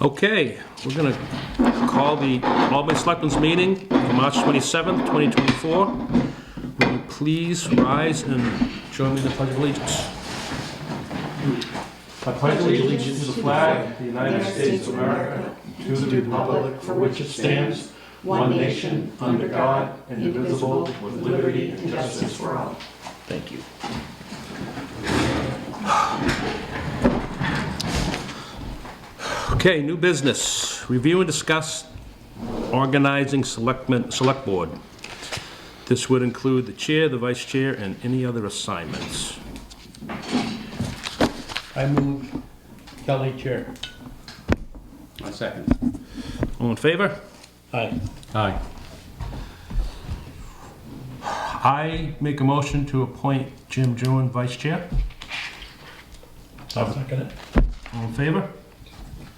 Okay, we're going to call the Albany Selectmen's meeting for March 27th, 2024. Will you please rise and join me in the Pledge of Allegiance? I pledge allegiance to the flag of the United States of America, to the republic for which it stands, one nation, under God, indivisible, with liberty and justice for all. Thank you. Okay, new business. Review and discuss organizing select board. This would include the chair, the vice chair, and any other assignments. I move Kelly chair. I second. All in favor? Aye. Aye. I make a motion to appoint Jim Jewin vice chair. I'll second it. All in favor?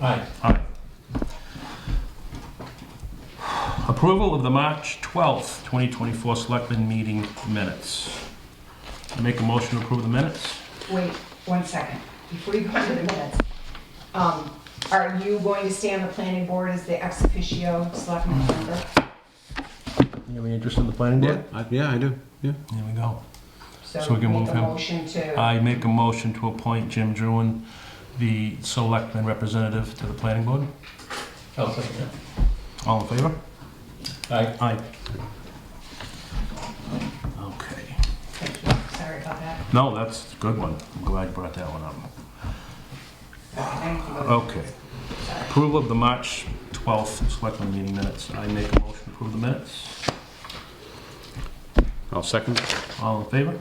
Aye. Aye. Approval of the March 12th, 2024 Selectmen meeting minutes. I make a motion to approve the minutes. Wait, 1 second. Before you go into the minutes, are you going to stay on the planning board as the ex officio selectman member? You have any interest in the planning board? Yeah, I do. Yeah. There we go. So we can move make a him. motion to, I make a motion to appoint Jim Jewin, the selectman representative to the planning board. I'll second it. All in favor? Aye. Aye. Okay. thank you, sorry about that. No, that's a good one. I'm glad you brought that one up. Thank you. Okay. Approval of the March 12th Selectmen meeting minutes. I make a motion to approve the minutes. I'll second. All in favor?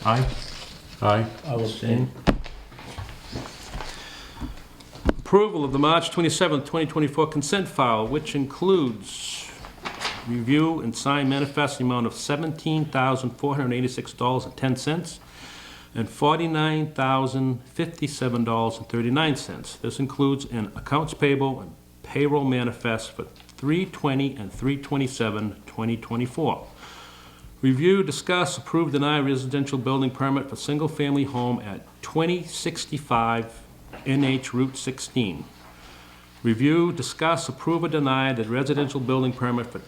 Aye. Aye. I will abstain. Approval of the March 27th, 2024 consent file, which includes review and sign manifest in the amount of $17,486.10 and $49,057.39. This includes an accounts payable and payroll manifest for 3/20 and 3/27/2024. Review, discuss, approve, deny residential building permit for single-family home at 2065 NH Route 16. Review, discuss, approve, or deny the residential building permit for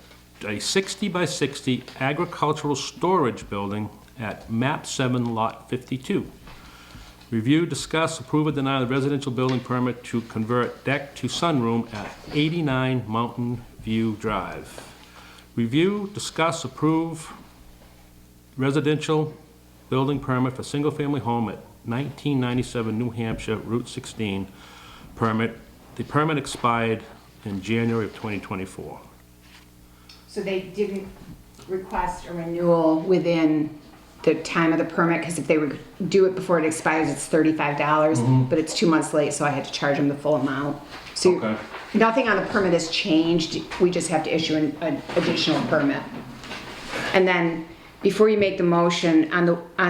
a 60 by 60 agricultural storage building at MAP 7 Lot 52. Review, discuss, approve, or deny the residential building permit to convert deck to sunroom at 89 Mountain View Drive. Review, discuss, approve residential building permit for single-family home at 1997 New Hampshire Route 16 permit. The permit expired in January of 2024. So they didn't request a renewal within the time of the permit, because if they would do it before it expires, it's $35, but it's 2 months late, so I had to charge them the full amount. So Okay. nothing on the permit has changed, we just have to issue an additional permit. And then, before you make the motion, on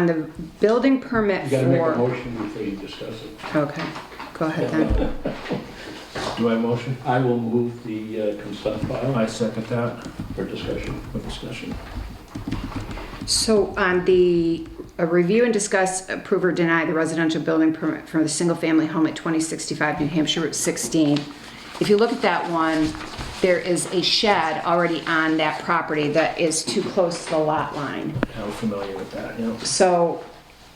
the building permit You gotta make a for... motion before you discuss it. Okay, go ahead then. Do I have a motion? I will move the consent file I second that for discussion. for discussion. So on the review and discuss, approve or deny the residential building permit for the single-family home at 2065 New Hampshire Route 16. If you look at that one, there is a shed already on that property that is too close to the lot line. I'm familiar with that, you know. So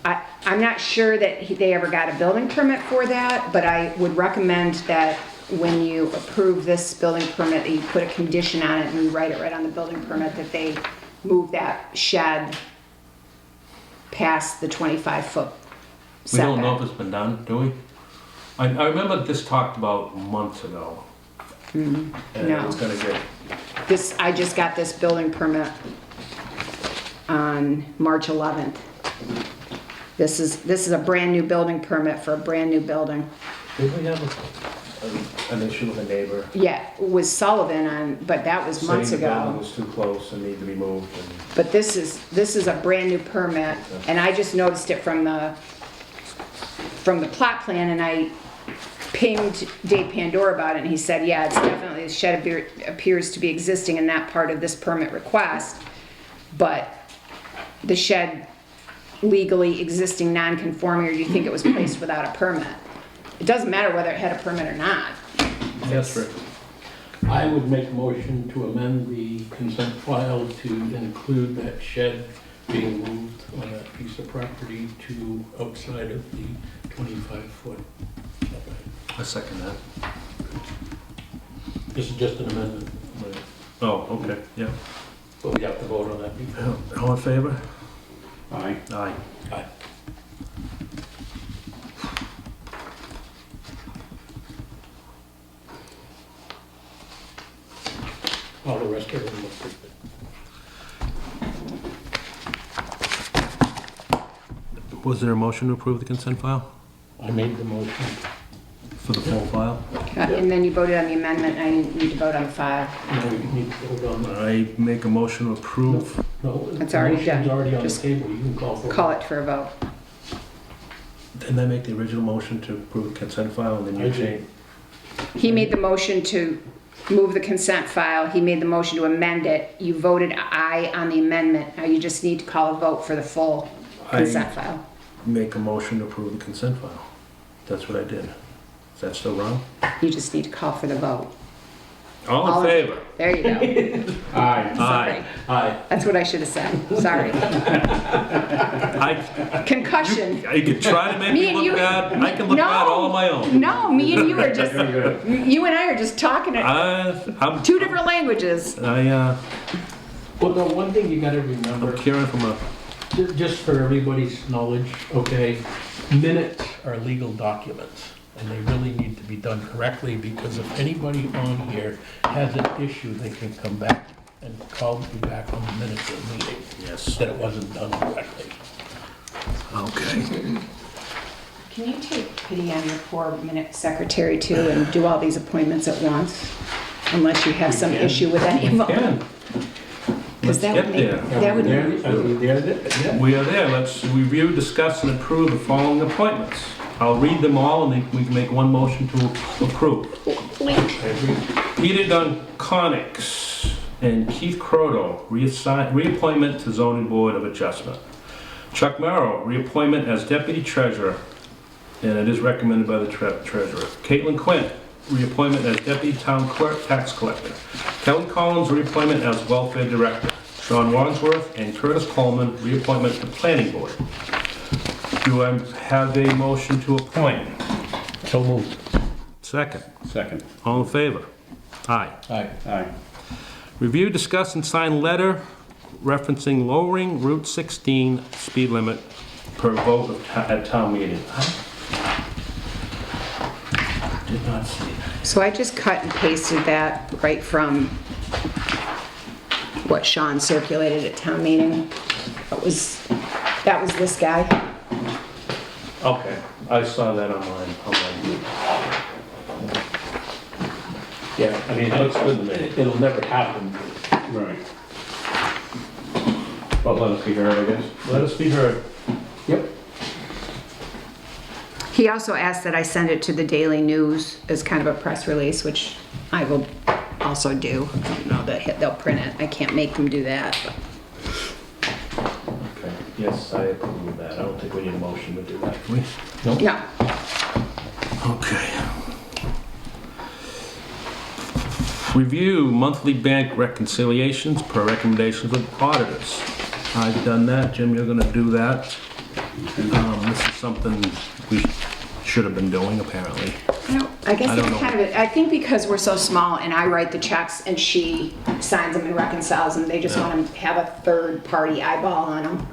I'm not sure that they ever got a building permit for that, but I would recommend that when you approve this building permit, that you put a condition on it and you write it right on the building permit that they move that shed past the 25-foot We setback. don't know if it's been done, do we? I remember this talked about months ago. And it No. was gonna get, I just got this building permit on March 11th. This is a brand new building permit for a brand new building. did we have an issue with a neighbor? Yeah, it was Sullivan but that was months Saying the building ago. was too close and needed to be moved and... But this is a brand new permit, and I just noticed it from the plot plan, and I pinged Dave Pandora about it, and he said, yeah, it's definitely, the shed appears to be existing in that part of this permit request, but the shed legally existing non-conforming, or do you think it was placed without a permit? It doesn't matter whether it had a permit or not. Yes, Rick. I would make a motion to amend the consent file to include that shed being moved on that piece of property to outside of the 25-foot. I second that. This is just an amendment, Oh, okay, yeah. but we have to vote on that before. All in favor? Aye. Aye. Aye. All the rest of them look good. Was there a motion to approve the consent file I made the motion. for the full file? And then you voted on the amendment, I need to vote on the file. No, we need to vote on that. I make a motion to approve. No, It's already the motion's done. already on the Just table, you can call for it. Call it for a vote. Didn't I make the original motion to approve the consent file and then I you did. changed? He made the motion to move the consent file, he made the motion to amend it, you voted aye on the amendment, now you just need to call a vote for the full consent file. Make a motion to approve the consent file. That's what I did. Is that still wrong? You just need to call for the vote. All in favor? There you go. Aye. Sorry. Aye. That's what I should have said, sorry. I Concussion. could try to make Me me and look you- bad. I can look No. bad all on my own. No, me and you are just, Very good. you and I are just talking it, I'm, two different languages. I'm Well, no, one thing you gotta remember, curing from a, just for everybody's knowledge, okay, minutes are legal documents, and they really need to be done correctly, because if anybody on here has an issue, they can come back and call you back on the minutes of the meeting, yes, that it wasn't done correctly. okay. Can you take pity on your poor minute secretary too and do all these appointments at once? Unless you have some can. issue with any of them. Can. Because Let's that get would make, there. that would, Are we there? Yeah. We are there. Let's review, discuss, and approve the following appointments. I'll read them all and then we can make one motion to approve. I agree. Peter Dunconix and Keith Croto, reappointment to Zoning Board of Adjustment. Chuck Merrow, reappointment as Deputy Treasurer, and it is recommended by the Treasurer. Caitlin Quinn, reappointment as Deputy Town Clerk, Tax Collector. Kelly Collins, reappointment as Welfare Director. Sean Wadsworth and Curtis Coleman, reappointment to Planning Board. Do I have a motion to appoint? So moved. Second. Second. All in favor? Aye. Aye. Aye. Review, discuss, and sign letter referencing lowering Route 16 speed limit per vote at town meeting. Did not see that. so I just cut and pasted that right from what Sean circulated at town meeting. That was this guy. Okay, I saw that online. Yeah, I mean, Looks good to me. it'll never happen. Right. But let us be heard, I guess. Let us be heard. Yep. He also asked that I send it to the Daily News as kind of a press release, which I will also do. I don't know that they'll print it. I can't make them do that. Okay, yes, I approve of that. I don't think we need a motion to do that, do we? No. Okay. Review monthly bank reconciliations per recommendations of auditors. I've done that. Jim, you're gonna do that. This is something we should have been doing, apparently. I guess I don't it's know. kind of, I think because we're so small and I write the checks and she signs them and reconciles them, they just Yeah. want to have a third party eyeball on them.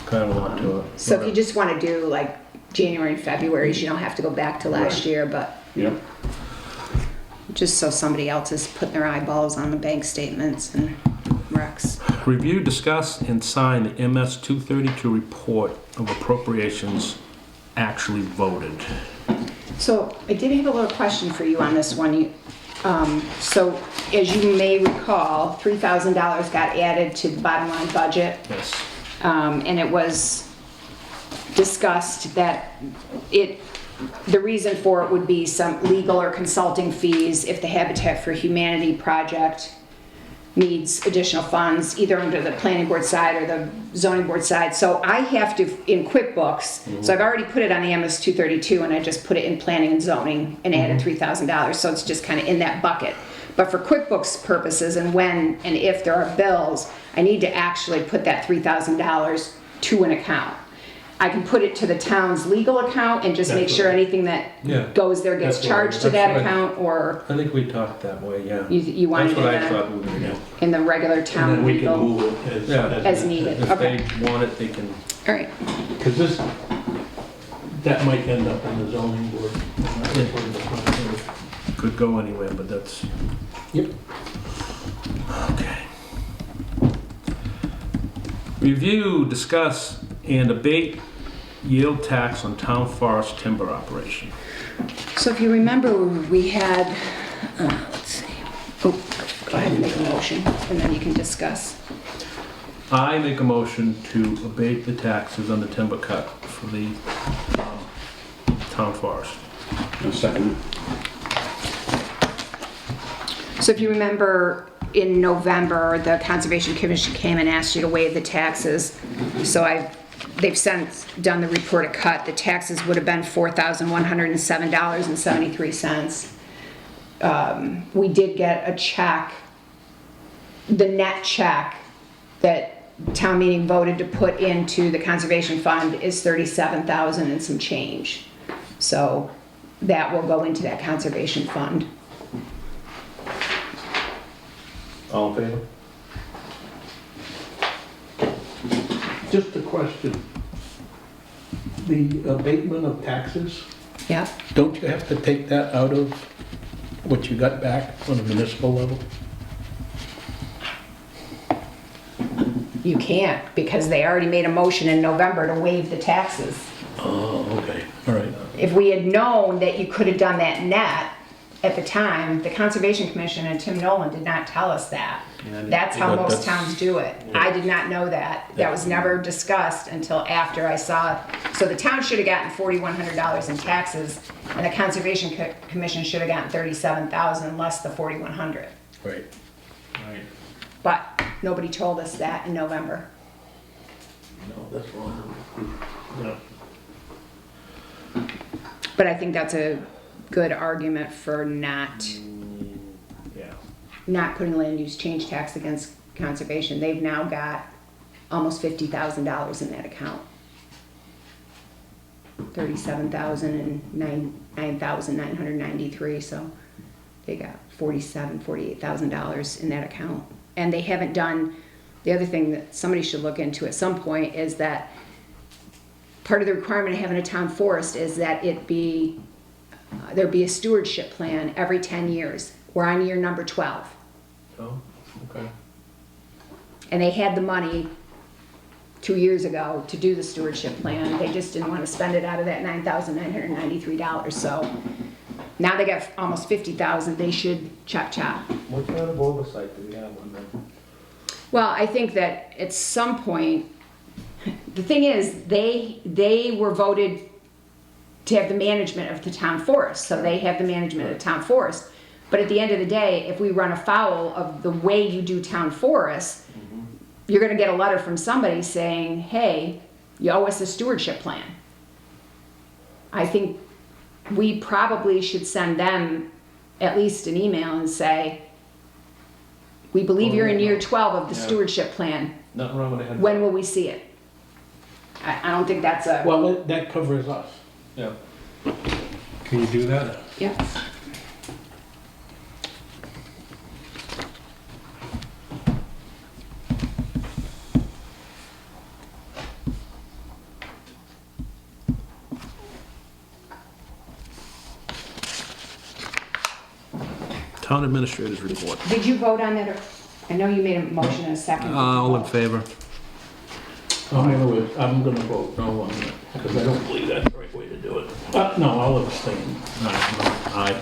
Kind of want to. So if you just want to do like January and February's, you don't have to go back to last Right. year, but Yep. just so somebody else is putting their eyeballs on the bank statements and recs. Review, discuss, and sign the MS 232 report of appropriations actually voted. So I did have a little question for you on this one. So as you may recall, $3,000 got added to the bottom line budget. Yes. And it was discussed that the reason for it would be some legal or consulting fees if the Habitat for Humanity project needs additional funds, either under the planning board side or the zoning board side. So I have to, in QuickBooks, so I've already put it on the MS 232 and I just put it in planning and zoning and added $3,000. So it's just kind of in that bucket. But for QuickBooks purposes and when and if there are bills, I need to actually put that $3,000 to an account. I can put it to the town's legal account and just make That's sure right. anything that Yeah. goes there gets That's right. charged to That's that right. account, or I think we talked that way, yeah. you want That's it what in I the, thought we were gonna do. in the regular And town then we can legal? move it Yeah. As needed. If Okay. they want it, they can, All right, Because this, that might end up in the zoning board. Not in the front page. could go anywhere, but that's, Yep. okay. Review, discuss, and abate yield tax on town forest timber operation. so if you remember, we had, let's see, oh, go ahead and make a motion, and then you can discuss. I make a motion to abate the taxes on the timber cut for the town forest. A second. So if you remember, in November, the Conservation Commission came and asked you to waive the taxes. So they've since done the report of cut. The taxes would have been $4,107.73. We did get a check, the net check that town meeting voted to put into the conservation fund is $37,000 and some change. So that will go into that conservation fund. All in favor? Just a question. The abatement of taxes, Yeah. don't you have to take that out of what you got back on a municipal level? You can't, because they already made a motion in November to waive the taxes. Oh, okay, all right. If we had known that you could have done that net at the time, the Conservation Commission and Tim Nolan did not tell us that. That's how But most that's- towns do it. I did not know that. That was never discussed until after I saw, so the town should have gotten $4,100 in taxes, and the Conservation Commission should have gotten $37,000 less the $4,100. Right. Right. But nobody told us that in November. No, that's wrong. Yeah. But I think that's a good argument for not Yeah. putting land use change tax against conservation. They've now got almost $50,000 in that account. 37,000 and 9,993, so they got $48,000 in that account. And they haven't done, the other thing that somebody should look into at some point is that part of the requirement of having a town forest is that it be, there be a stewardship plan every 10 years. We're on year number 12. Oh, okay. And they had the money 2 years ago to do the stewardship plan. They just didn't want to spend it out of that $9,993. So now they got almost $50,000. They should chop. What kind of oversight do we have on that? Well, I think that at some point, the thing is, they were voted to have the management of the town forest. So they have the management of the town forest. But at the end of the day, if we run afoul of the way you do town forests, you're gonna get a letter from somebody saying, hey, you owe us a stewardship plan. I think we probably should send them at least an email and say, we believe you're in year 12 of the Yeah. stewardship plan. Nothing wrong with a heads When will we see it? I don't think that's a, Well, that covers us. Yeah. Can you do that? yeah. Town administrators report. Did you vote on that? I know you made a motion in a second. All in favor? I'm gonna vote no on that, because I don't believe that's the right way to do it. No, I'll abstain. Aye.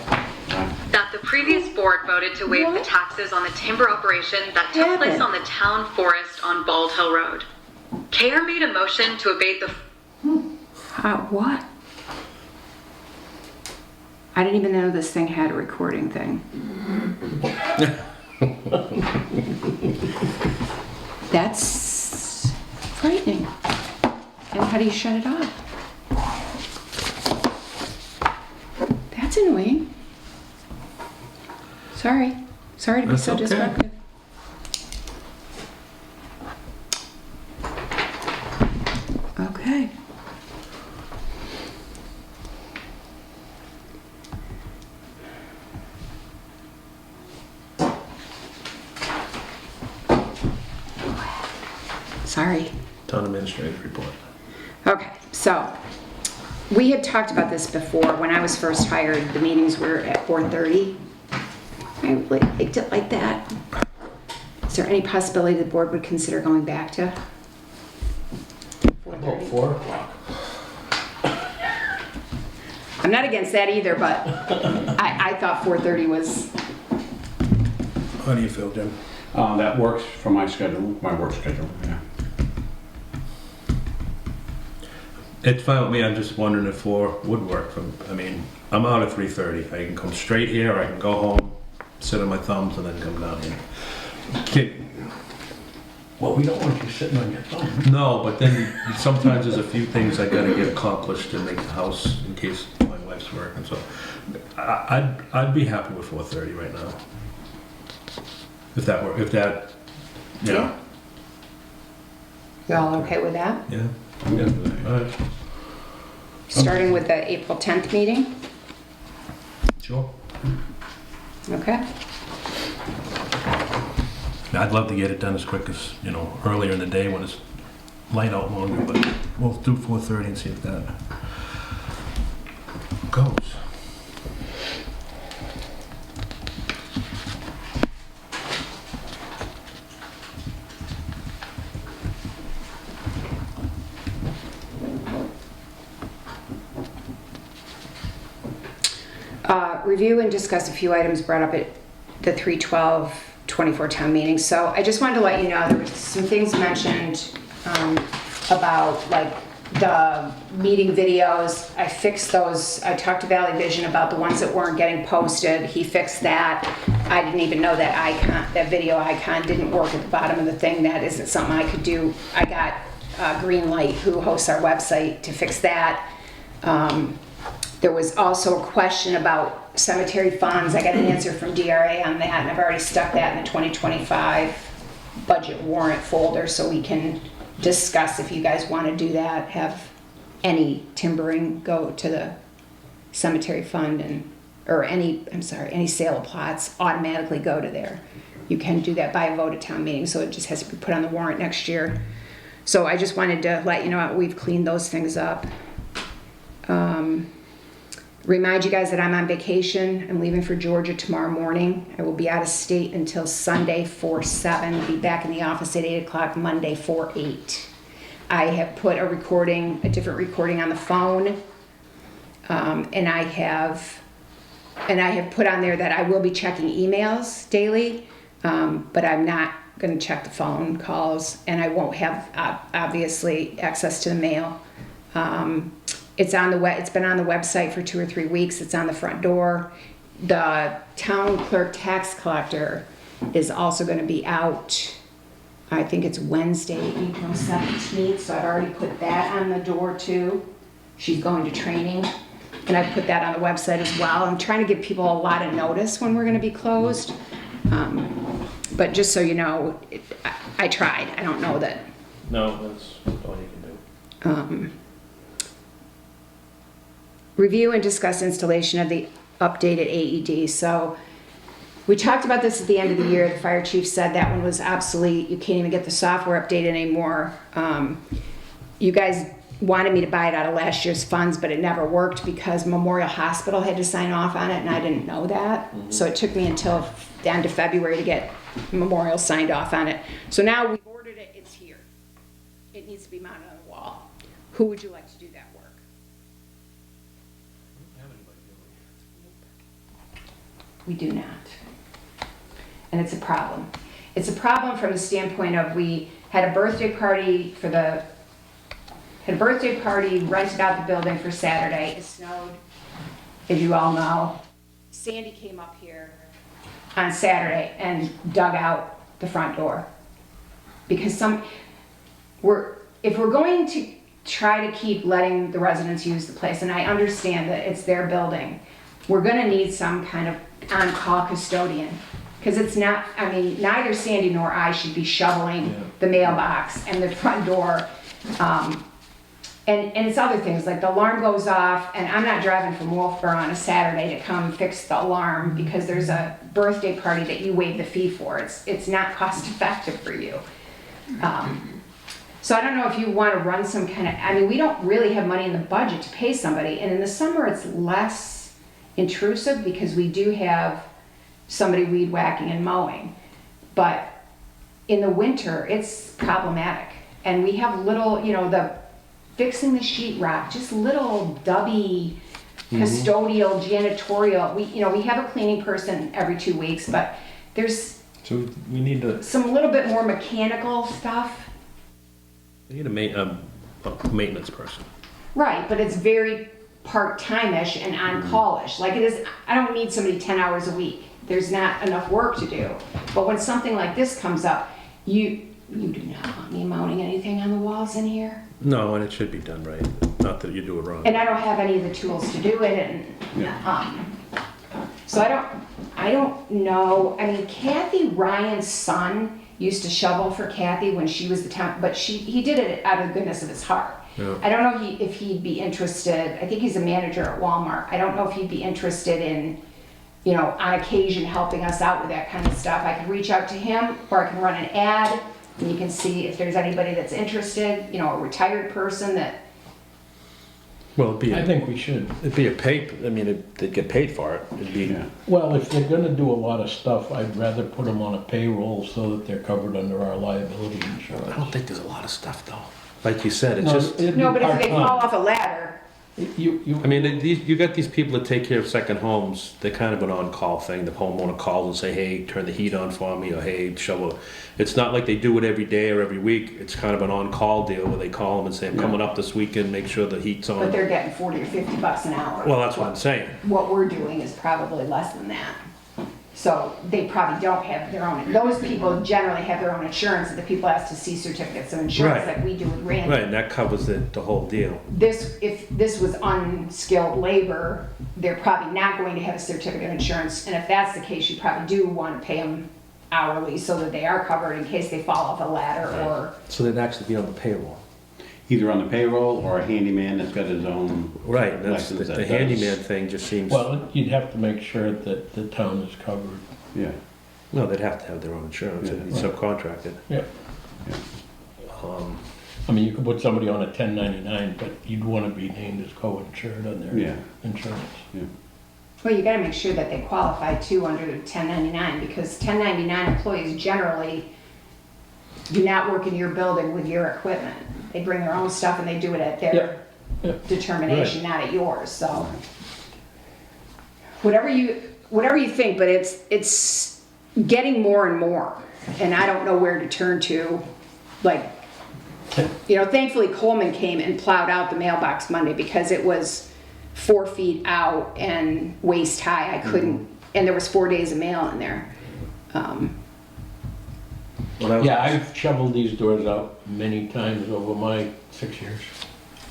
That the previous board voted to waive the What? taxes on the timber operation that took place happened? on the town forest on Bald Hill Road. Care made a motion to abate the What? I didn't even know this thing had a recording thing. That's frightening. And how do you shut it off? That's annoying. Sorry to be That's so okay. disruptive. Okay. Sorry. Town administrative report. Okay, so we had talked about this before. When I was first hired, the meetings were at 4:30. I liked it like that. Is there any possibility the board would consider going back to About 4:30? 4 o'clock. I'm not against that either, but I thought 4:30 was, How do you feel, Jim? That works for my schedule, my work schedule, yeah. It's fine with me, I'm just wondering if 4 would work for, I mean, I'm out at 3:30. I can come straight here, or I can go home, sit on my thumbs, and then come down here. Well, we don't want you sitting on your thumb. No, but then sometimes there's a few things I gotta get accomplished to make the house in case my wife's working, so I'd be happy with 4:30 right now. If that, yeah, you all okay with that? yeah, all right, Starting with the April 10th meeting? sure. Okay. I'd love to get it done as quick as, earlier in the day when it's light out longer, but we'll do 4:30 and see if that goes. Review and discuss a few items brought up at the 3/12/24 town meeting. So I just wanted to let you know, there were some things mentioned about like the meeting videos. I fixed those. I talked to Valley Vision about the ones that weren't getting posted. He fixed that. I didn't even know that icon, that video icon didn't work at the bottom of the thing. That isn't something I could do. I got Greenlight, who hosts our website, to fix that. There was also a question about cemetery funds. I got an answer from DRA on that, and I've already stuck that in the 2025 budget warrant folder so we can discuss if you guys want to do that, have any timbering go to the cemetery fund, and or any sale of plots automatically go to there. You can do that by a vote at town meeting, so it just has to be put on the warrant next year. So I just wanted to let you know we've cleaned those things up. Remind you guys that I'm on vacation. I'm leaving for Georgia tomorrow morning. I will be out of state until Sunday 4/7. Be back in the office at 8 o'clock Monday 4/8. I have put a different recording on the phone, and I have put on there that I will be checking emails daily, but I'm not going to check the phone calls, and I won't have obviously access to the mail. It's been on the website for 2 or 3 weeks. It's on the front door. The town clerk tax collector is also going to be out. I think it's Wednesday, April 17th. So I've already put that on the door too. She's going to training, and I put that on the website as well. I'm trying to give people a lot of notice when we're going to be closed. But just so you know, I tried. I don't know that. No, that's all you can do. Review and discuss installation of the updated AED. So we talked about this at the end of the year. The fire chief said that one was obsolete. You can't even get the software updated anymore. You guys wanted me to buy it out of last year's funds, but it never worked because Memorial Hospital had to sign off on it, and I didn't know that. So it took me until the end of February to get Memorial signed off on it. So now we've ordered it. It's here. It needs to be mounted on the wall. Who would you like to do that work? We do not. And it's a problem. It's a problem from the standpoint of we had a birthday party rented out the building for Saturday. It snowed, as you all know. Sandy came up here on Saturday and dug out the front door. Because if we're going to try to keep letting the residents use the place, and I understand that it's their building, we're gonna need some kind of on-call custodian. Because it's not, I mean, neither Sandy nor I should be shoveling the mailbox and the front door. And it's other things, like the alarm goes off, and I'm not driving from Wolfboro on a Saturday to come fix the alarm because there's a birthday party that you waive the fee for. It's not cost effective for you. So I don't know if you want to run some kind of, I mean, we don't really have money in the budget to pay somebody, and in the summer it's less intrusive because we do have somebody weed whacking and mowing. But in the winter, it's problematic. And we have little, you know, the fixing the sheetrock, just little dubby custodial, janitorial. We have a cleaning person every 2 weeks, but there's So we need to, some little bit more mechanical stuff. we need a maintenance person. Right, but it's very part-time-ish and on-call-ish. Like it is, I don't need somebody 10 hours a week. There's not enough work to do. But when something like this comes up, you do not want me mounting anything on the walls in here. No, and it should be done right, not that you do it wrong. And I don't have any of the tools to do it, and, so I don't know. I mean, Kathy Ryan's son used to shovel for Kathy when she was the town, but he did it out of the goodness of his heart. Yeah. I don't know if he'd be interested. I think he's a manager at Walmart. I don't know if he'd be interested in, you know, on occasion helping us out with that kind of stuff. I could reach out to him, or I can run an ad, and you can see if there's anybody that's interested, you know, a retired person that, Well, I think we should. it'd be a pay, I mean, they'd get paid for it. It'd be, Yeah. Well, if they're gonna do a lot of stuff, I'd rather put them on a payroll so that they're covered under our liability insurance. I don't think there's a lot of stuff though. Like you said, it's No, just, it'd be no, but if they fall part-time. off a ladder, You, I mean, you got these people that take care of second homes, they're kind of an on-call thing. The homeowner calls and say, hey, turn the heat on for me, or hey, shovel. It's not like they do it every day or every week. It's kind of an on-call deal where they call them and say, I'm coming up this weekend, make sure the heat's but on. they're getting 40 or 50 bucks an hour. Well, that's what I'm saying. What we're doing is probably less than that. So they probably don't have their own, those people generally have their own insurance, and the people ask to see certificates of insurance Right. like we do with Randy. Right, and that covers the whole deal. If this was unskilled labor, they're probably not going to have a certificate of insurance, and if that's the case, you probably do want to pay them hourly so that they are covered in case they fall off a ladder or, So they'd actually be on the payroll. Either on the payroll or a handyman that's got his own. Right, that's, license that the does- handyman thing just seems, well, you'd have to make sure that the town is covered. Yeah. no, they'd have to have their own insurance, it'd be subcontracted. Yeah. I mean, you could put somebody on a 1099, but you'd want to be named as co-insured on their Yeah. insurance. well, you gotta make sure that they qualify too under 1099, because 1099 employees generally do not work in your building with your equipment. They bring their own stuff and they do it at their Yeah. determination, not at yours, so. Whatever you think, but it's getting more and more, and I don't know where to turn to. Like, you know, thankfully Coleman came and plowed out the mailbox Monday because it was 4 feet out and waist high. I couldn't, and there was 4 days of mail in there. Well, that was- Yeah, I've shoveled these doors out many times over my 6 years.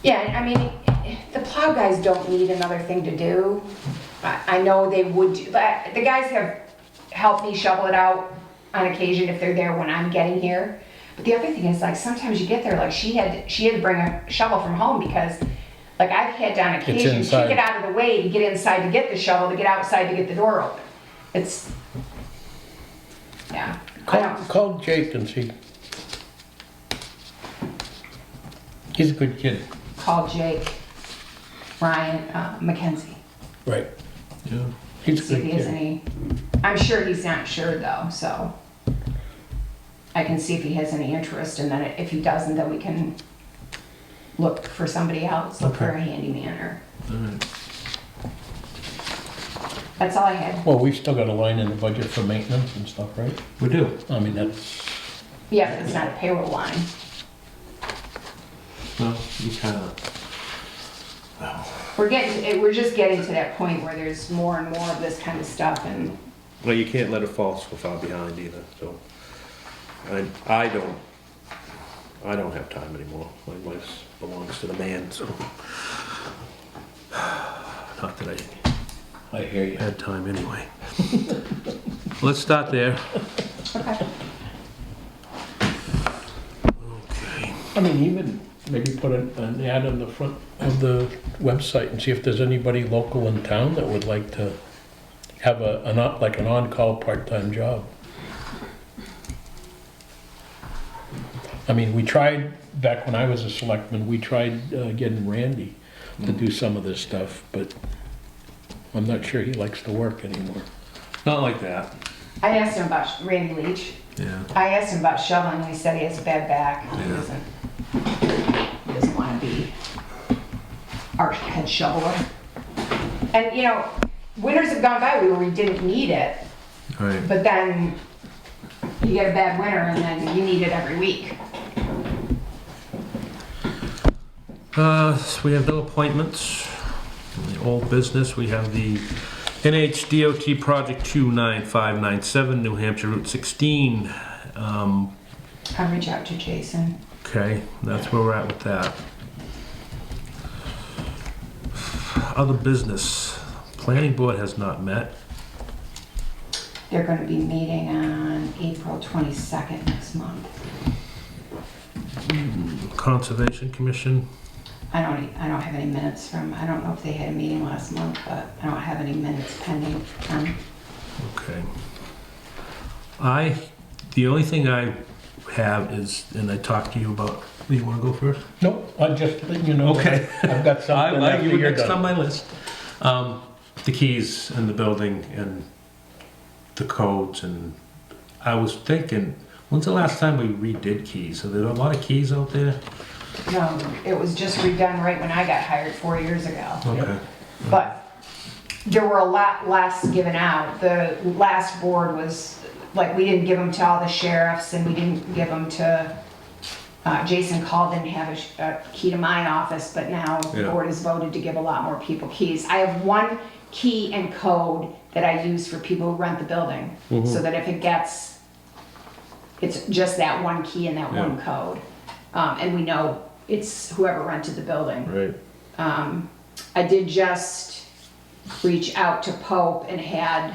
Yeah, I mean, the plow guys don't need another thing to do. I know they would do, but the guys have helped me shovel it out on occasion if they're there when I'm getting here. But the other thing is, like, sometimes you get there, like, she had to bring a shovel from home because, like, I've had on occasion, inside. kick it out of the way to get inside to get the shovel, to get outside to get the door open. It's, yeah. I don't- Call Jake and see. He's a good kid. Call Jake, Ryan, Mackenzie. Right. Yeah. He's a See if good he has kid. any, I'm sure he's not sure though, so I can see if he has any interest, and then if he doesn't, then we can look for somebody else, look for a handyman or. That's all I had. Well, we've still got a line in the budget for maintenance and stuff, right? We do. I mean, that's, Yeah, but it's not a payroll line. Well, you kind of, We're just getting to that point where there's more and more of this kind of stuff, and well, you can't let it fall so far behind either, so. I don't I don't have time anymore. My life belongs to the man, so. Not that I hear I you. had time anyway. Let's start there. Okay. Okay. I mean, even maybe put an ad on the front of the website and see if there's anybody local in town that would like to have an on-call part-time job. I mean, we tried, back when I was a selectman, we tried getting Randy to do some of this stuff, but I'm not sure he likes to work anymore. Not like that. I asked him about Randy Leach. Yeah. I asked him about shoveling, and he said he has a bad back. He Yeah. doesn't want to be our head shoveler. And, you know, winters have gone by where we didn't need it, Right. but then you get a bad winter and then you need it every week. So we have no appointments. In the old business, we have the NHDOT Project 29597, New Hampshire Route 16. I'll reach out to Jason. Okay, that's where we're at with that. Other business, planning board has not met. They're going to be meeting on April 22nd next month. Conservation Commission, I don't have any minutes from, I don't know if they had a meeting last month, but I don't have any minutes pending. okay. The only thing I have is, and I talked to you about, you wanna go first? Nope, I just, you know, Okay. I've got something after You were you're next on done. my list. The keys in the building and the codes, and I was thinking, when's the last time we redid keys? Are there a lot of keys out there? No, it was just redone right when I got hired 4 years ago. Okay. But there were a lot less given out. The last board was, like, we didn't give them to all the sheriffs and we didn't give them to, Jason Call didn't have a key to my office, but now the Yeah. board has voted to give a lot more people keys. I have one key and code that I use for people who rent the building, so that if it gets, it's just that one key and that one code. And we know it's whoever rented the building. Right. I did just reach out to Pope and had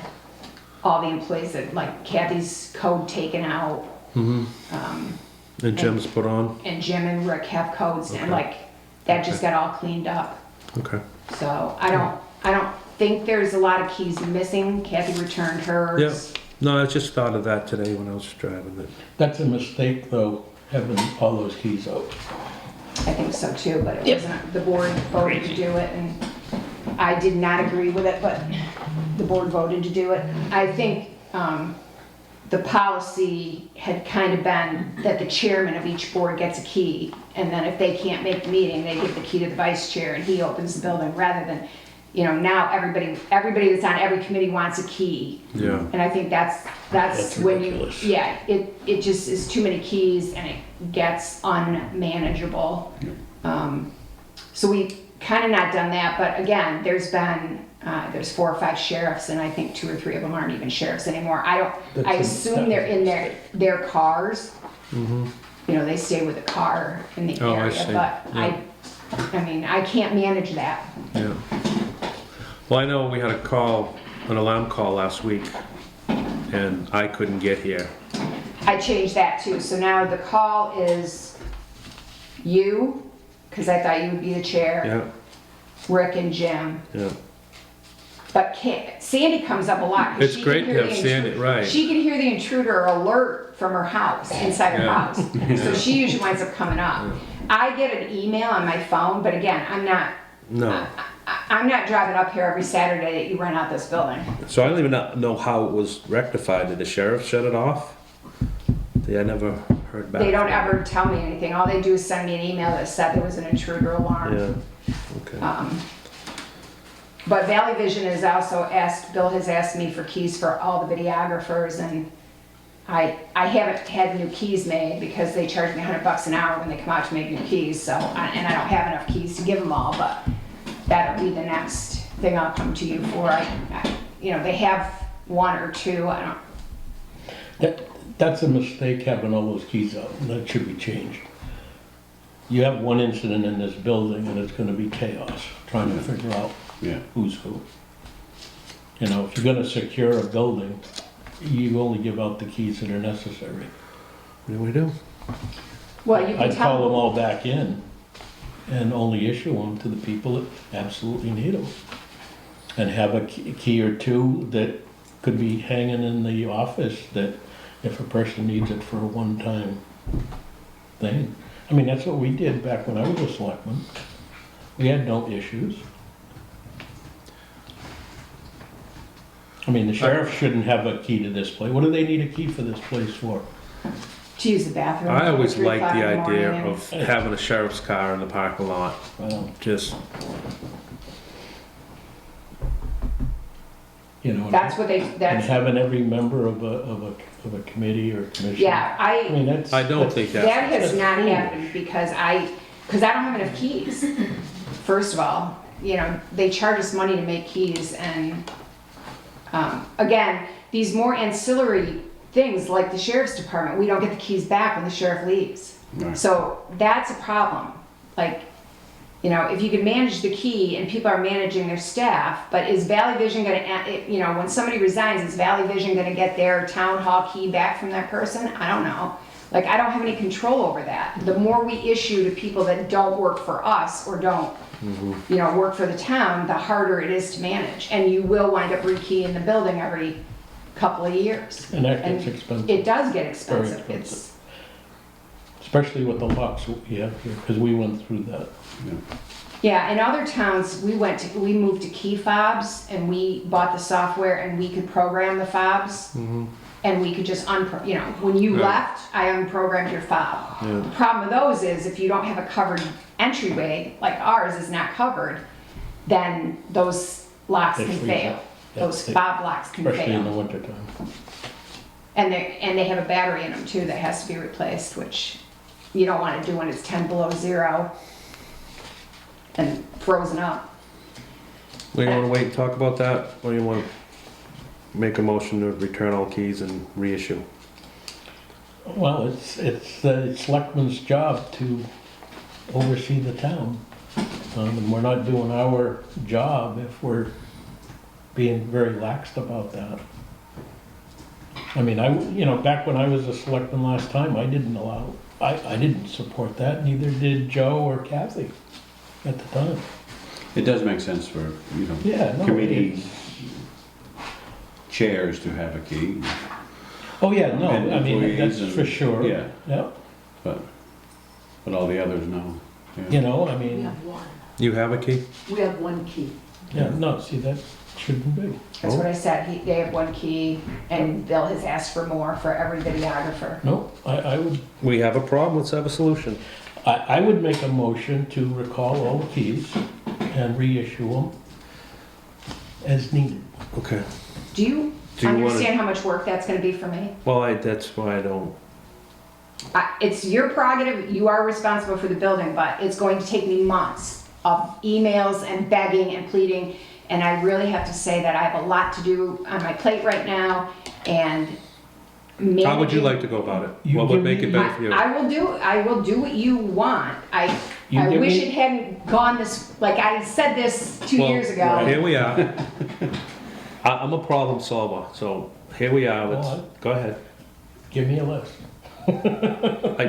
all the employees that, like, Kathy's code taken out, And Jim's put on? and Jim and Rick have codes, and Okay. like, that just got all cleaned up. Okay. So I don't think there's a lot of keys missing. Kathy returned hers. No, I just thought of that today when I was driving it. That's a mistake, though, having all those keys out. I think so too, but it wasn't, the board voted to do it, and I did not agree with it, but the board voted to do it. I think the policy had kind of been that the chairman of each board gets a key, and then if they can't make the meeting, they give the key to the vice chair, and he opens the building, rather than, you know, now everybody that's on every committee wants a key. Yeah. And I think that's when you, ridiculous. yeah, it just is too many keys and it gets unmanageable. So we kind of not done that, but again, there's 4 or 5 sheriffs, and I think 2 or 3 of them aren't even sheriffs anymore. I assume they're in their cars. You know, they stay with the car in the Oh, I area, see. but Yeah. I mean, I can't manage that. Yeah. Well, I know we had an alarm call last week, and I couldn't get here. I changed that too, so now the call is you, because I thought you would be the chair, Yeah, Rick and Jim. yeah. But Sandy comes up a lot. 'cause It's she can great to hear have the Sandy, intruder- right. She can hear the intruder alert from her house, inside her Yeah. house. So she usually winds up coming up. I get an email on my phone, but again, I'm not driving up here every Saturday that you rent out this building. So I don't even know how it was rectified. Did the sheriff shut it off? I never heard back. They don't from them. ever tell me anything. All they do is send me an email that said there was an intruder alarm. Yeah, okay. But Valley Vision has also Bill has asked me for keys for all the videographers, and I haven't had new keys made because they charge me $100 an hour when they come out to make new keys, so, and I don't have enough keys to give them all, but that'll be the next thing I'll come to you for. You know, they have 1 or 2, I don't, That's a mistake, having all those keys out, and that should be changed. you have one incident in this building and it's gonna be chaos, trying to figure out Yeah. who's who. You know, if you're gonna secure a building, you only give out the keys that are necessary. What do we do? Well, you can I'd call them tell, all back in and only issue them to the people that absolutely need them. And have a key or two that could be hanging in the office that if a person needs it for a one-time thing. I mean, that's what we did back when I was a selectman. We had no issues. I mean, the sheriff shouldn't have a key to this place. What do they need a key for this place for? to use the bathroom. I always 3 liked o'clock the in idea morning and- of having a sheriff's car in the parking lot, Well, just, you know, That's what they, and that's, having every member of a committee or commission. yeah, I mean, that's. I don't think that that's, has not foolish. happened because I don't have enough keys. First of all, you know, they charge us money to make keys and, again, these more ancillary things like the sheriff's department, we don't get the keys back when the sheriff leaves. Right. So that's a problem. Like, you know, if you can manage the key and people are managing their staff, but is Valley Vision gonna, you know, when somebody resigns, is Valley Vision gonna get their town hall key back from that person? I don't know. Like, I don't have any control over that. The more we issue to people that don't work for us or don't, you know, work for the town, the harder it is to manage. And you will wind up rekeying the building every couple of years. And that gets And expensive. It does get Very expensive. expensive. It's, Especially with the locks we have here, because we went through that. Yeah. yeah, in other towns, we moved to key fobs and we bought the software and we could program the fobs. And we could just you know, when you Right. left, I unprogrammed your fob. Yeah. The problem with those is if you don't have a covered entryway, like ours is not covered, then those locks They can freeze fail. up. Yeah, Those they- fob locks can Especially in the fail. wintertime. And they have a battery in them too that has to be replaced, which you don't want to do when it's 10 below zero and frozen up. we wanna wait and talk about that, or you wanna make a motion to return all keys and reissue? Well, it's the selectman's job to oversee the town. And we're not doing our job if we're being very laxed about that. I mean, you know, back when I was a selectman last time, I didn't support that, neither did Joe or Kathy at the time. It does make sense for, you know, Yeah, no, committee chairs to have a key, Oh, yeah, no, And I mean, employees that's for and- sure. yeah. Yeah, but all the others, no. Yeah. you know, I We mean, have one. You have a key? We have one key. yeah, no, see, that shouldn't be. That's what I said. They have one key and Bill has asked for more for every videographer. No, I would We have a problem, let's have a solution. I would make a motion to recall all the keys and reissue them as needed. Okay. Do you Do you wanna- understand how much work that's gonna be for me? Well, that's why I don't, It's your prerogative, you are responsible for the building, but it's going to take me months of emails and begging and pleading. And I really have to say that I have a lot to do on my plate right now and managing. how would you like to go about it? You What would give make me- it better for you? I will do what you want. I You give wish me- it hadn't gone this, like I said this 2 Well, years ago. Here we are. I'm a problem solver, so here we are, let's, Well, go ahead. Give me a list,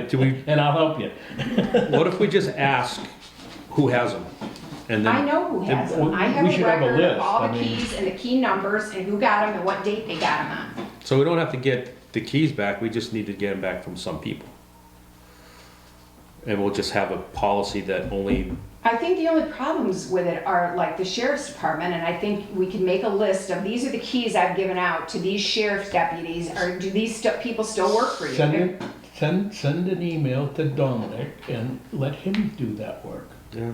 Do we, and I'll help you. what if we just ask who has them? And I then, know who has Well, them. I we have a should have a record of list, all I the mean- keys and the key numbers and who got them and what date they got them on. so we don't have to get the keys back, we just need to get them back from some people. And we'll just have a policy that only, I think the only problems with it are like the sheriff's department, and I think we can make a list of, these are the keys I've given out to these sheriff's deputies, or do these people still work for you? Send an email to Dominic and let him do that work. yeah.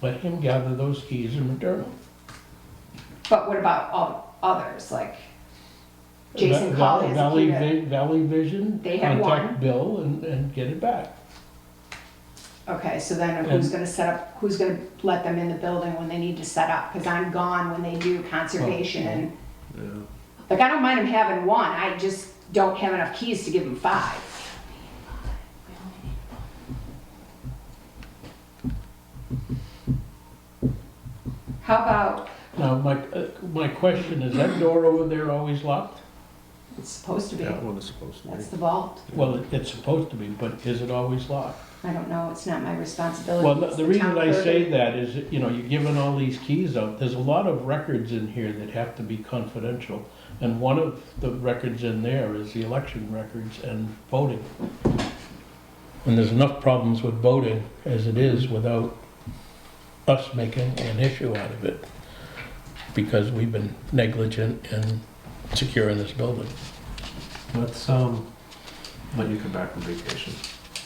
Let him gather those keys and return them. But what about all others, like Jason called his Valley, key to- Valley Vision, They have one. contact Bill and get it back. Okay, so then who's gonna set up, who's gonna let them in the building when they need to set up? Cause I'm gone when they do conservation and, Yeah. like, I don't mind them having one, I just don't have enough keys to give them 5. How about, Now, my question, is that door over there always locked? it's supposed to be, That one is supposed to be. that's the vault. Well, it's supposed to be, but is it always locked? I don't know, it's not my responsibility. Well, It's the town reason I clerk. say that is, that, you know, you're giving all these keys out, there's a lot of records in here that have to be confidential. And one of the records in there is the election records and voting. And there's enough problems with voting as it is without us making an issue out of it. Because we've been negligent in securing this building. Let's, let you come back from vacation,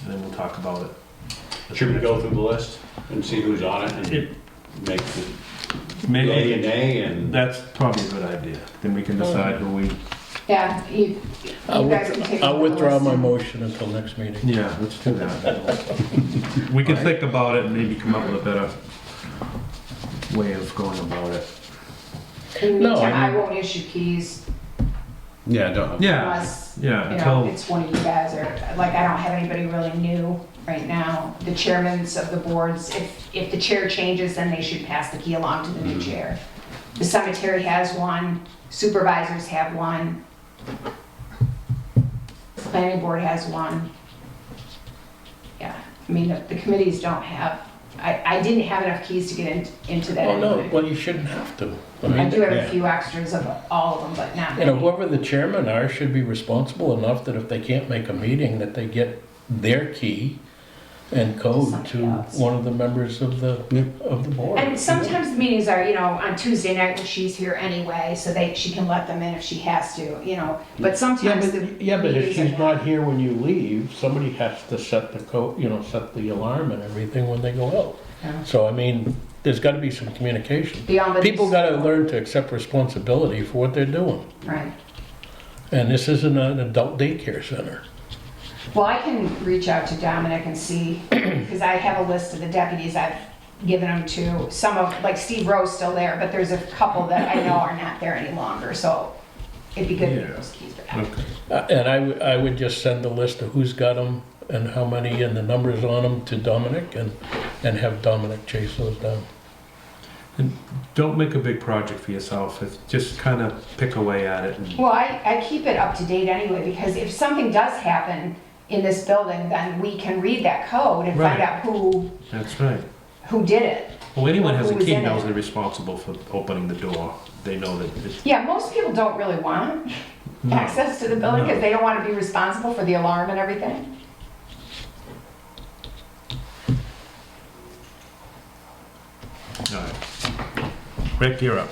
and then we'll talk about it. Should we go through the list and see who's on it and make the yay and Maybe, nay and? that's probably a good idea. Then we can decide who we, Yeah, you guys can take. a I'll look at the withdraw list my and- motion until next meeting. yeah, let's do that. We can think about it and maybe come up with a better way of going about it. In the No, meantime, I I mean- won't issue keys Yeah, unless, yeah, you know, it's one of you guys, or, like, I don't have anybody really new right now. The chairmans of the boards, if the chair changes, then they should pass the key along to the new chair. The cemetery has one, supervisors have one. Planning board has one. Yeah, I mean, the committees don't have, I didn't have enough keys to get into that Oh, no, anyway. well, you shouldn't have to. I do have yeah. a few extras of all of them, but not You know, many. whoever the chairmen are should be responsible enough that if they can't make a meeting, that they get their key and code Somebody to else. one of the members of the board. And sometimes the meetings are, you know, on Tuesday night when she's here anyway, so she can let them in if she has to, you know. But Yeah, sometimes the but if meetings she's are not here when you leave, somebody has to set the code, you know, set the alarm and everything when they go out. Yeah. So, I mean, there's gotta be some communication. The Albany People gotta learn to accept responsibility for what they're doing. Right. And this isn't an adult daycare center. Well, I can reach out to Dominic and see, because I have a list of the deputies I've given them to. Some of, like Steve Rowe's still there, but there's a couple that I know are not there any longer, so it'd be good to get those keys back. okay. And I would just send a list of who's got them and how many and the numbers on them to Dominic and have Dominic chase those down. And don't make a big project for yourself, it's just kind of pick away at it. And Well, I keep it up to date anyway, because if something does happen in this building, then we can read that code and find Right. out That's right. who did it. Well, anyone has a Who was key in knows it? they're responsible for opening the door. They know that it's, Yeah, most people don't really want no. access to the building No. because they don't want to be responsible for the alarm and everything. All right. Rick, you're up.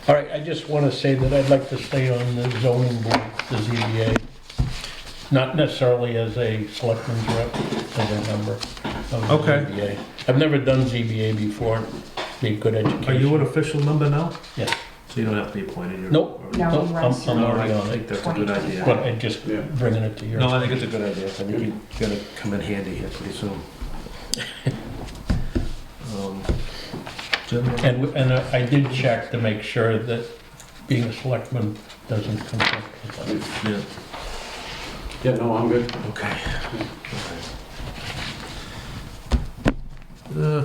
All right, I just want to say that I'd like to stay on the zoning board, the ZBA. Not necessarily as a selectman's rep, as a member of the Okay. ZBA. I've never done ZBA before, be good education. Are you an official member now? Yes. So you don't have to be appointed? You're- Nope. or- No, Nope, he I'm runs through. No, already I on think it, that's a good idea. but I'm just Yeah. bringing it to your. No, I think it's a good idea. I think you're gonna come in handy here pretty soon. Jim? And I did check to make sure that being a selectman doesn't conflict with that. Yeah, Yeah, no, I'm good. okay.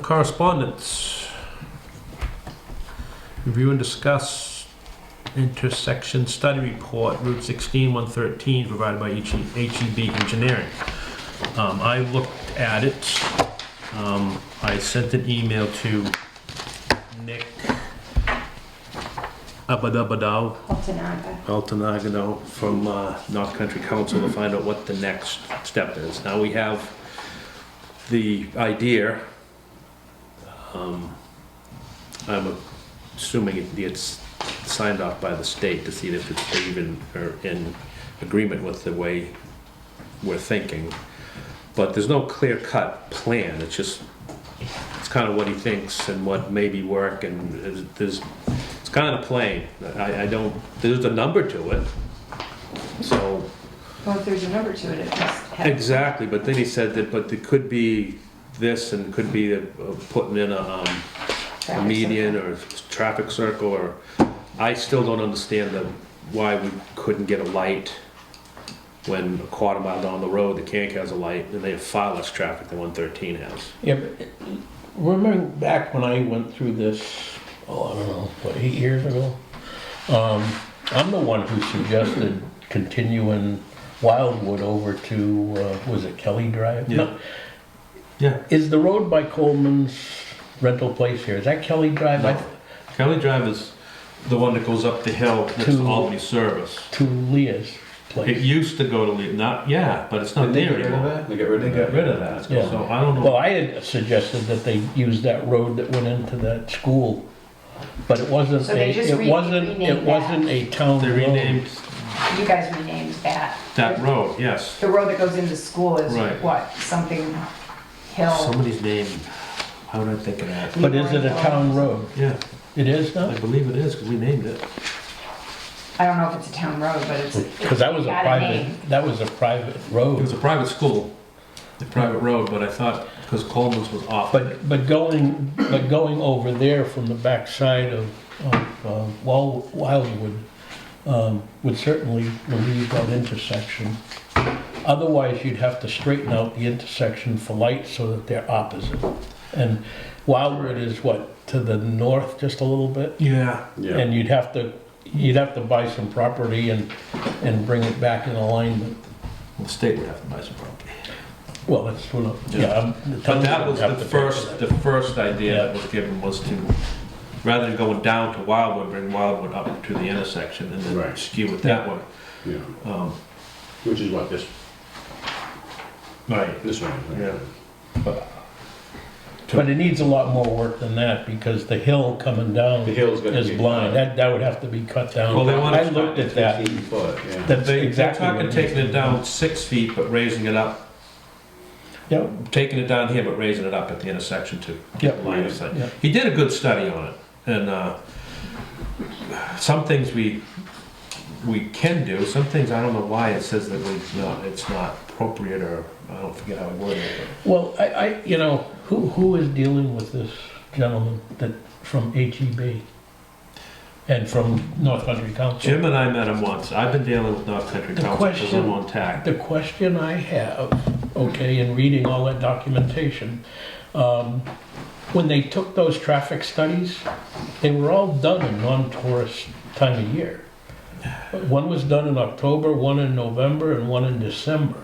Correspondence. Review and discuss intersection study report, Route 16, 113, provided by HEB Engineering. I looked at it. I sent an email to Nick Abadabadao, Altanagano from North Country Council to find out what the next step is. Now we have the idea. I'm assuming it gets signed off by the state to see if it's even or in agreement with the way we're thinking. But there's no clear-cut plan. It's just it's kind of what he thinks and what maybe work, and it's kind of plain. I don't. There's a number to it. So Well, if there's a number to it, it must have. exactly, but then he said that, but it could be this and could be putting in a traffic median or traffic circle, or I still don't understand why we couldn't get a light when a quarter mile down the road the Kank has a light and they have far less traffic than 113 has. Yeah, but remember back when I went through this oh, I don't know, what, 8 years ago? I'm the one who suggested continuing Wildwood over to, was it Kelly Drive? Yeah. No, Yeah. is the road by Coleman's rental place here, is that Kelly Drive? No. Kelly Drive is the one that goes up the hill next to To- Albany Service. To Leah's It place. used to go to Lee, not, yeah, but it's not Did they there get rid of anymore. that? They got rid of They that. got rid of that, Yeah. so I don't Well, know. I had suggested that they use that road that went into that school, but it wasn't So they just it wasn't, renamed it wasn't a town They road. renamed You guys renamed that. that road, yes. The road that goes into school is Right. what, something hill? Somebody's name, how did I think of that? But is it a town road? Yeah, It is now? I believe it is, because we named it. I don't know if it's a town road, but it's. Because that was a got name. private It was road. a private school, a private road, but I thought, because Coleman's was off. But going over there from the backside of Wildwood would certainly relieve that intersection. Otherwise, you'd have to straighten out the intersection for lights so that they're opposite. And Wildwood is what, to the north just a little bit? Yeah, Yeah. And you'd have to buy some property and bring it back in alignment. the state would have to buy some property. Well, that's what, the But town that was would have the to pay for first, that. the first idea that Yeah. was given was to, rather than going down to Wildwood, bring Wildwood up to the intersection and then Right. skew it that way. Yeah. Which is what, Right. this one? Right? Yeah. But it needs a lot more work than that, because the hill coming down The hill's gonna is be. blind. That would have to be cut down. Well, they want to I looked at that. 15 foot, yeah. That's They're exactly talking what taking needs it to be down 6 feet, but raising it up, Yep, taking it down here, but raising it up at the intersection to Yep. get line of sight. Yep. He did a good study on it, and some things we can do, some things I don't know why it says that it's not appropriate, or I don't forget how I worded it. well, who is dealing with this gentleman from HEB? And from North Country Council? Jim and I met him once. I've been dealing with North Country The Council because question- I'm on TAC. The question I have, okay, in reading all that documentation, when they took those traffic studies, they were all done in non-tourist time of year. One was done in October, one in November, and one in December.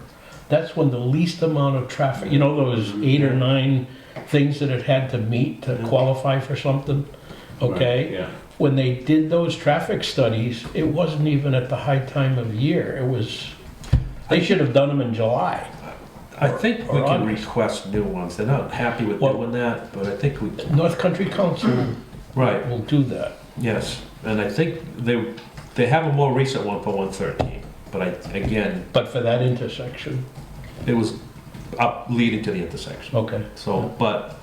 That's when the least amount of traffic, those 8 or 9 things that it had to meet to qualify for something, okay? Right, yeah. When they did those traffic studies, it wasn't even at the high time of year. They should have done them in July. I think we or can August. request new ones. They're not happy with Well- doing that, but I think we, North Country Council right, will do that. yes. And I think they have a more recent one for 113, but again, But for that intersection, it was up leading to the intersection. okay. So, but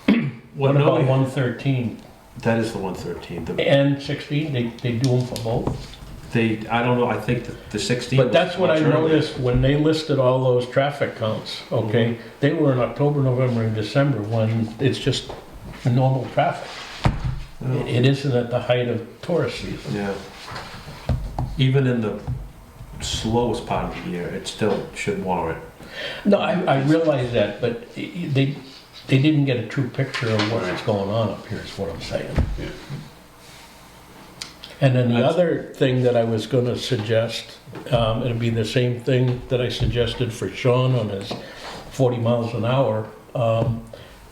What what about no, 113 that is the 113. and 16? They do them for both? I don't know, I think that the 16. But was that's what I much earlier. noticed when they listed all those traffic counts, okay? They were in October, November, and December when it's just normal traffic. Oh, It isn't at the height of tourist season. yeah. Even in the slowest part of the year, it still should warrant. No, I realize that, but they didn't get a true picture of what's going on up here, is what I'm saying. Yeah. And then the That's- other thing that I was gonna suggest, it'd be the same thing that I suggested for Sean on his 40 miles an hour,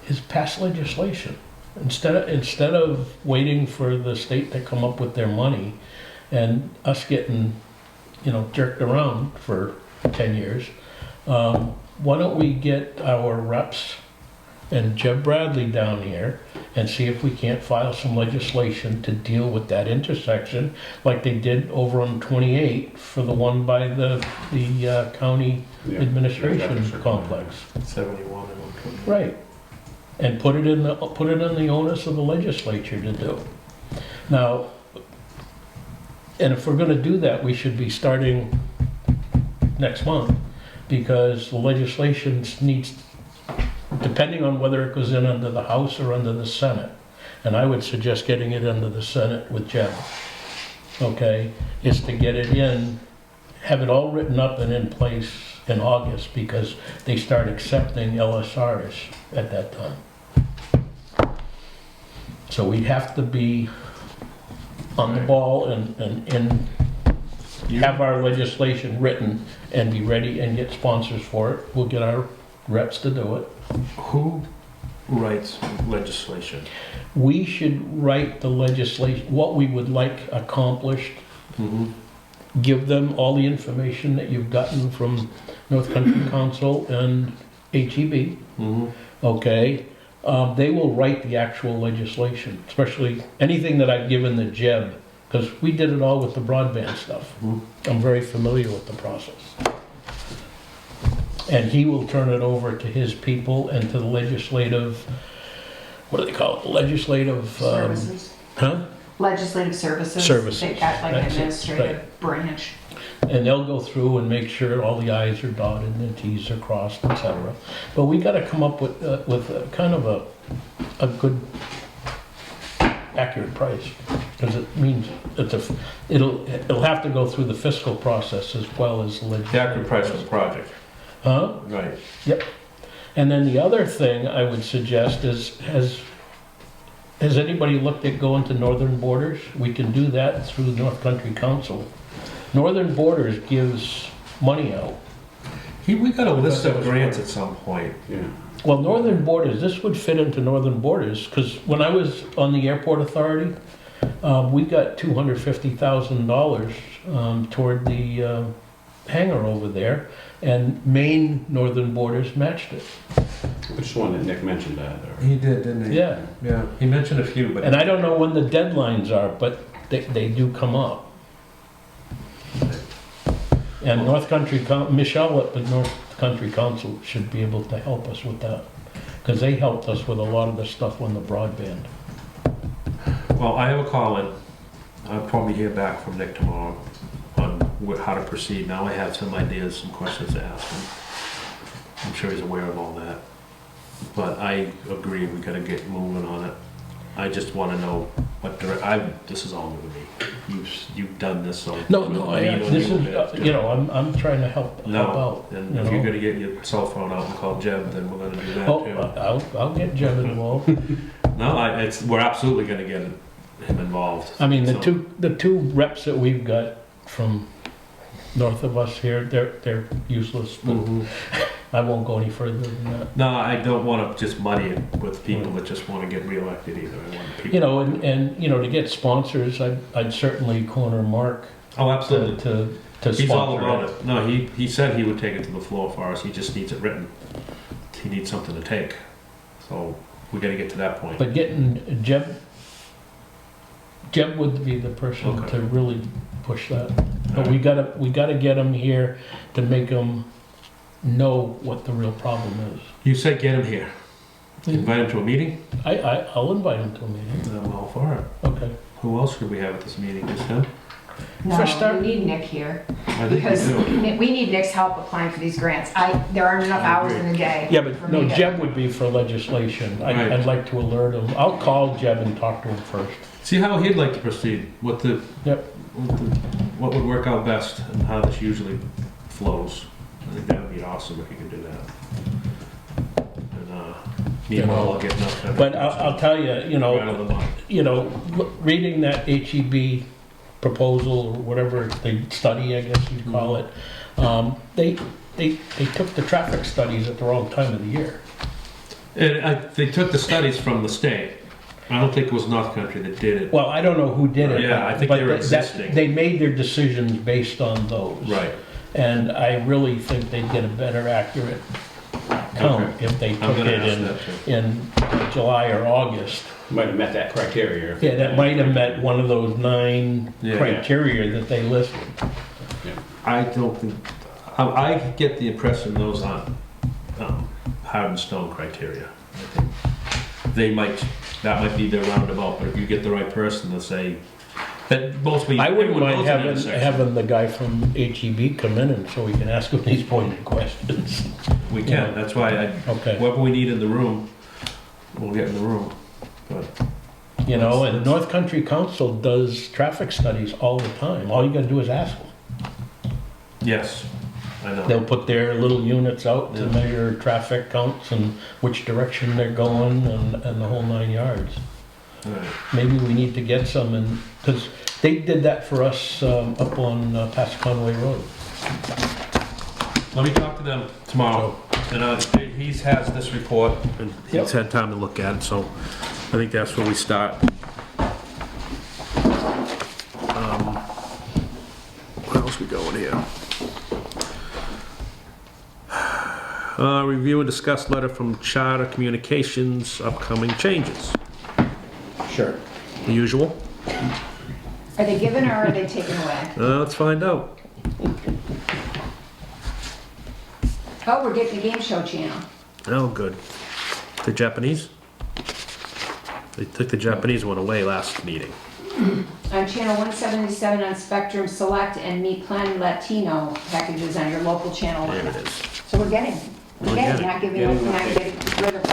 is pass legislation. Instead of waiting for the state to come up with their money and us getting, jerked around for 10 years, why don't we get our reps and Jeb Bradley down here and see if we can't file some legislation to deal with that intersection like they did over on 28 for the one by the county Yeah. administration Yeah. complex. 71 and 120. Right. And put it in the onus of the legislature to do. Now, and if we're gonna do that, we should be starting next month, because the legislation needs, depending on whether it goes in under the House or under the Senate, and I would suggest getting it under the Senate with Jeb, okay, is to get it in, have it all written up and in place in August, because they start accepting LSRs at that time. So we'd have to be on the ball and have our legislation written and be ready and get sponsors for it. We'll get our reps to do it. Who writes legislation? We should write the legislation, what we would like accomplished, give them all the information that you've gotten from North Country Council and HEB, okay? They will write the actual legislation, especially anything that I've given the Jeb, because we did it all with the broadband stuff. I'm very familiar with the process. And he will turn it over to his people and to the legislative, what do they call it? Legislative, Services. huh? Legislative services. Services. They've got like an That's it, administrative right. branch. And they'll go through and make sure all the i's are dotted and the t's are crossed, etc. But we got to come up with a kind of a good, accurate price, because it means it'll have to go through the fiscal process as well as the The legislative. accurate price of the project. Huh? Right. Yep. And then the other thing I would suggest is, has anybody looked at going to Northern Borders? We can do that through North Country Council. Northern Borders gives money out. We got a list of grants at some point. Yeah. Well, Northern Borders, this would fit into Northern Borders, because when I was on the Airport Authority, we got $250,000 toward the hangar over there, and Maine Northern Borders matched it. Which one that Nick mentioned that? Or? He did, didn't he? Yeah. Yeah, he mentioned a few, but. And I don't know when the deadlines are, but they do come up. And North Country, Michelle at the North Country Council should be able to help us with that, because they helped us with a lot of the stuff on the broadband. Well, I have a call in. I'll probably hear back from Nick tomorrow on how to proceed. Now I have some ideas, some questions to ask him. I'm sure he's aware of all that. But I agree, we gotta get moving on it. I just wanna know what this is all new to me. You've done this, so. No, this is, Yeah. I'm trying to help No, out. and you if you're know. gonna get your cell phone out and call Jeb, then we're gonna do that Oh, too. I'll get Jeb involved. No, we're absolutely gonna get him involved. I mean, So- the two reps that we've got from north of us here, they're useless, but Mhm. I won't go any further than that. No, I don't wanna just muddy it with people that just wanna get reelected either. I want people. You know, and you know, to get sponsors, I'd certainly corner Mark Oh, to absolutely. to He's all sponsor about it. it. No, he said he would take it to the floor for us. He just needs it written. He needs something to take. So we gotta get to that point. But getting Jeb would be the person Okay. to really push that. But Alright. we gotta get him here to make him know what the real problem is. You say get him here. Invite him to a meeting? I'll invite him to a meeting. I'm all for it. Okay. Who else could we have at this meeting? Just him? No, start- we need Nick here, I think because we do. we need Nick's help applying for these grants. There aren't enough I hours agree. in the day. Yeah, for but no, me to- Jeb would be for legislation. Right. I'd like to alert him. I'll call Jeb and talk to him first. See how he'd like to proceed. Yep. What would work out best and how this usually flows. I think that would be awesome if you could do that. And meanwhile, I'll get enough. But I'll tell you, Right on the month. reading that HEB proposal or whatever they study, I guess you'd call it, they took the traffic studies at the wrong time of the year. And they took the studies from the state. I don't think it was North Country that did it. Well, I don't know who did it. Yeah, but- I think but they were that- existing. They made their decisions based on those. Right. And I really think they'd get a better accurate count Okay. if they I'm took gonna it ask that too. in July or August. Might have met that criteria. Yeah, that might have met one of those 9 Yeah. criteria that they listed. I don't think, I get the impression those aren't hard and stone criteria. I think that might be their roundabout, but if you get the right person to say, that mostly. I wouldn't everyone mind knows an having, intersection. having the guy from HEB come in and so we can ask him these pointed questions. We can, that's why Okay. whoever we need in the room, we'll get in the room. But You know, and North Country Council does traffic studies all the time. All you gotta do is ask them. yes, I know. They'll put their little units out to Yeah. measure traffic counts and which direction they're going and the whole 9 yards. maybe we need to get some, and, because they did that for us up on past Conway Road. Let me talk to them tomorrow. And he has this report, and Yep. he's had time to look at it, so I think that's where we start. Where else we going here? Review and discuss letter from Charter Communications, upcoming changes. Sure. The usual? Are they given or are they taken away? Let's find out. Oh, we're getting the game show channel. Oh, good. The Japanese? They took the Japanese one away last meeting. On channel 177 on Spectrum Select and Mi Plan Latino packages on your local channel. There it is. So we're getting, We're getting. not giving, not getting rid of.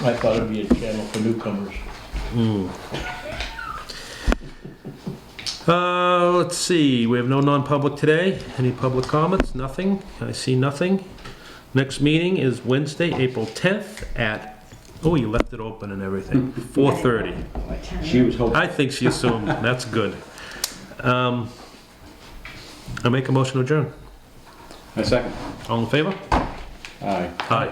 I thought it'd be a channel for newcomers. Let's see, we have no non-public today. Any public comments? Nothing? I see nothing. Next meeting is Wednesday, April 10th at, oh, you left it open and everything, 4:30. What time? She was hoping. I think she assumed, that's good. I make a motion to adjourn. A second. All in favor? Aye. Aye.